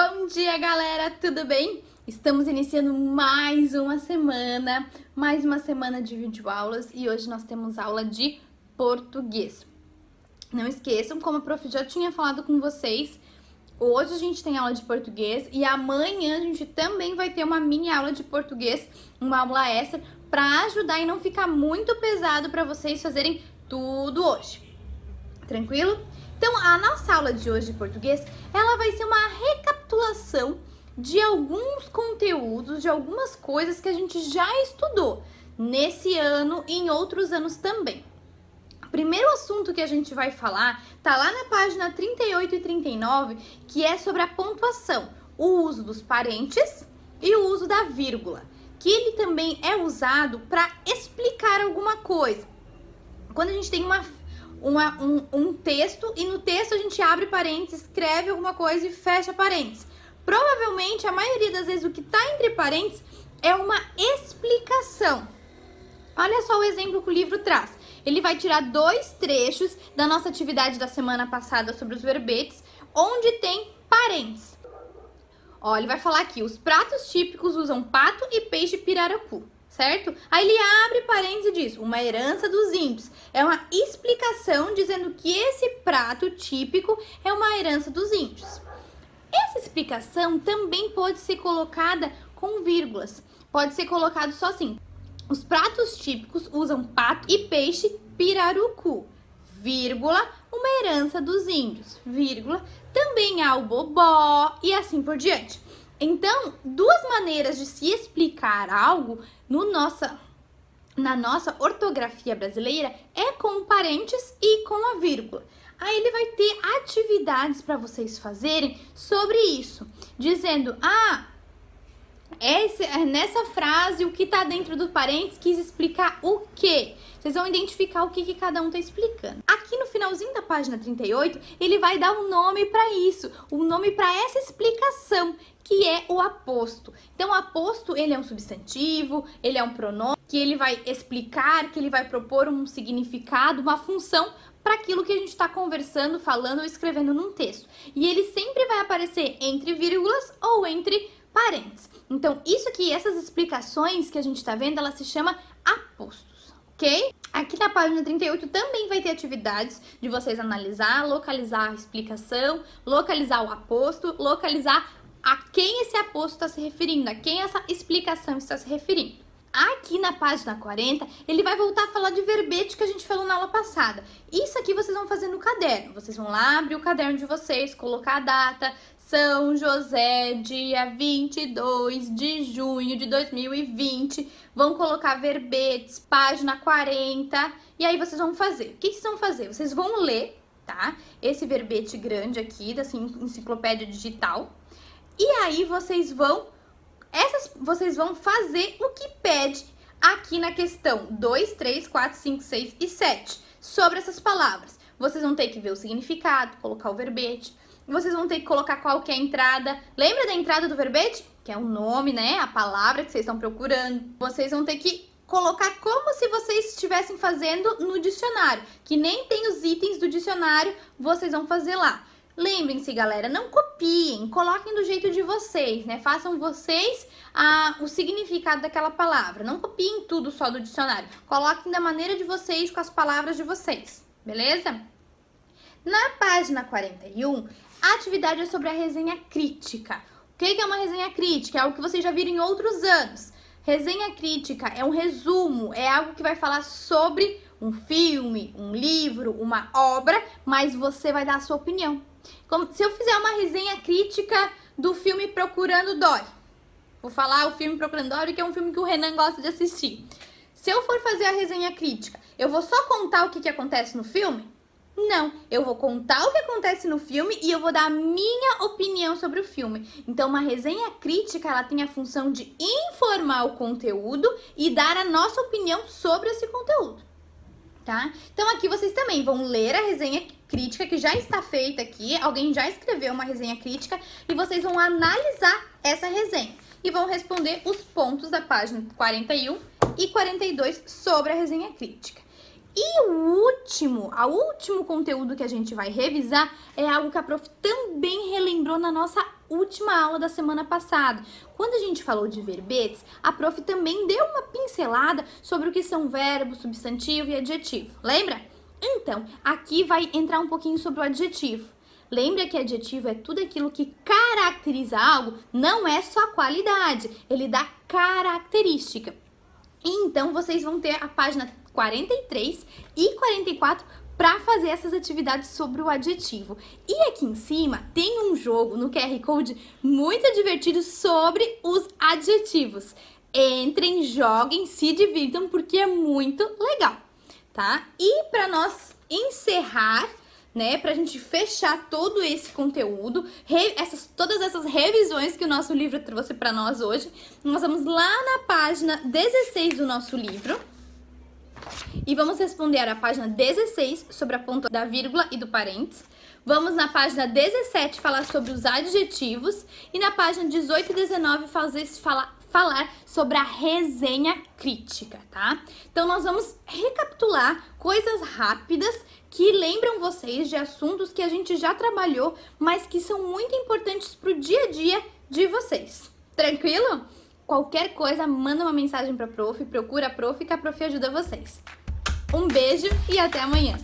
Bom dia, galera! Tudo bem? Estamos iniciando mais uma semana de videoaulas e hoje nós temos aula de português. Não esqueçam, como a prof já tinha falado com vocês, hoje a gente tem aula de português e amanhã a gente também vai ter uma mini aula de português, uma aula extra, para ajudar e não ficar muito pesado para vocês fazerem tudo hoje. Tranquilo? Então, a nossa aula de hoje de português, ela vai ser uma recapitulação de alguns conteúdos, de algumas coisas que a gente já estudou nesse ano e em outros anos também. O primeiro assunto que a gente vai falar tá lá na página 38 e 39, que é sobre a pontuação, o uso dos parênteses e o uso da vírgula, que ele também é usado para explicar alguma coisa. Quando a gente tem um texto e no texto a gente abre parênteses, escreve alguma coisa e fecha parênteses. Provavelmente, a maioria das vezes, o que está entre parênteses é uma explicação. Olha só o exemplo que o livro traz. Ele vai tirar dois trechos da nossa atividade da semana passada sobre os verbetes, onde tem parênteses. Ó, ele vai falar aqui, os pratos típicos usam pato e peixe pirarucu, certo? Aí ele abre parênteses e diz, uma herança dos índios. É uma explicação dizendo que esse prato típico é uma herança dos índios. Essa explicação também pode ser colocada com vírgulas. Pode ser colocado só assim. Os pratos típicos usam pato e peixe pirarucu, vírgula, uma herança dos índios, vírgula, também há o bobó e assim por diante. Então, duas maneiras de se explicar algo na nossa ortografia brasileira é com parênteses e com a vírgula. Aí ele vai ter atividades para vocês fazerem sobre isso, dizendo, nessa frase o que está dentro do parênteses quis explicar o quê? Vocês vão identificar o que cada um está explicando. Aqui no finalzinho da página 38, ele vai dar um nome para isso, um nome para essa explicação, que é o aposto. Então, o aposto, ele é um substantivo, ele é um pronome, que ele vai explicar, que ele vai propor um significado, uma função para aquilo que a gente está conversando, falando ou escrevendo num texto. E ele sempre vai aparecer entre vírgulas ou entre parênteses. Então, isso aqui, essas explicações que a gente está vendo, ela se chama apostos, ok? Aqui na página 38 também vai ter atividades de vocês analisar, localizar a explicação, localizar o aposto, localizar a quem esse aposto está se referindo, a quem essa explicação está se referindo. Aqui na página 40, ele vai voltar a falar de verbete que a gente falou na aula passada. Isso aqui vocês vão fazer no caderno. Vocês vão lá abrir o caderno de vocês, colocar a data, São José, dia 22 de junho de 2020. Vão colocar verbetes, página 40. E aí vocês vão fazer. O que vocês vão fazer? Vocês vão ler, tá? Esse verbete grande aqui, da enciclopédia digital. E aí vocês vão fazer o que pede aqui na questão 2, 3, 4, 5, 6 e 7 sobre essas palavras. Vocês vão ter que ver o significado, colocar o verbete. Vocês vão ter que colocar qual que é a entrada. Lembra da entrada do verbete? Que é o nome, né? A palavra que vocês estão procurando. Vocês vão ter que colocar como se vocês estivessem fazendo no dicionário. Que nem tem os itens do dicionário, vocês vão fazer lá. Lembrem-se, galera, não copiem, coloquem do jeito de vocês, né? Façam vocês o significado daquela palavra. Não copiem tudo só do dicionário. Coloquem da maneira de vocês, com as palavras de vocês, beleza? Na página 41, a atividade é sobre a resenha crítica. O que é uma resenha crítica? É algo que vocês já viram em outros anos. Resenha crítica é um resumo, é algo que vai falar sobre um filme, um livro, uma obra, mas você vai dar a sua opinião. Como se eu fizer uma resenha crítica do filme Procurando Dory. Vou falar o filme Procurando Dory, que é um filme que o Renan gosta de assistir. Se eu for fazer a resenha crítica, eu vou só contar o que acontece no filme? Não, eu vou contar o que acontece no filme e eu vou dar a minha opinião sobre o filme. Então, uma resenha crítica, ela tem a função de informar o conteúdo e dar a nossa opinião sobre esse conteúdo. Tá? Então aqui vocês também vão ler a resenha crítica que já está feita aqui, alguém já escreveu uma resenha crítica e vocês vão analisar essa resenha e vão responder os pontos da página 41 e 42 sobre a resenha crítica. E o último conteúdo que a gente vai revisar é algo que a prof também relembrou na nossa última aula da semana passada. Quando a gente falou de verbetes, a prof também deu uma pincelada sobre o que são verbo, substantivo e adjetivo. Lembra? Então, aqui vai entrar um pouquinho sobre o adjetivo. Lembra que adjetivo é tudo aquilo que caracteriza algo, não é só qualidade, ele dá característica. Então, vocês vão ter a página 43 e 44 para fazer essas atividades sobre o adjetivo. E aqui em cima tem um jogo no QR Code muito divertido sobre os adjetivos. Entrem, joguem, se divirtam porque é muito legal, tá? E para nós encerrar, né, pra gente fechar todo esse conteúdo, todas essas revisões que o nosso livro trouxe para nós hoje, nós vamos lá na página 16 do nosso livro e vamos responder a página 16 sobre a ponta da vírgula e do parênteses. Vamos na página 17 falar sobre os adjetivos e na página 18 e 19 falar sobre a resenha crítica, tá? Então, nós vamos recapitular coisas rápidas que lembram vocês de assuntos que a gente já trabalhou, mas que são muito importantes para o dia a dia de vocês. Tranquilo? Qualquer coisa, manda uma mensagem para a prof, procura a prof que a prof ajuda vocês. Um beijo e até amanhã!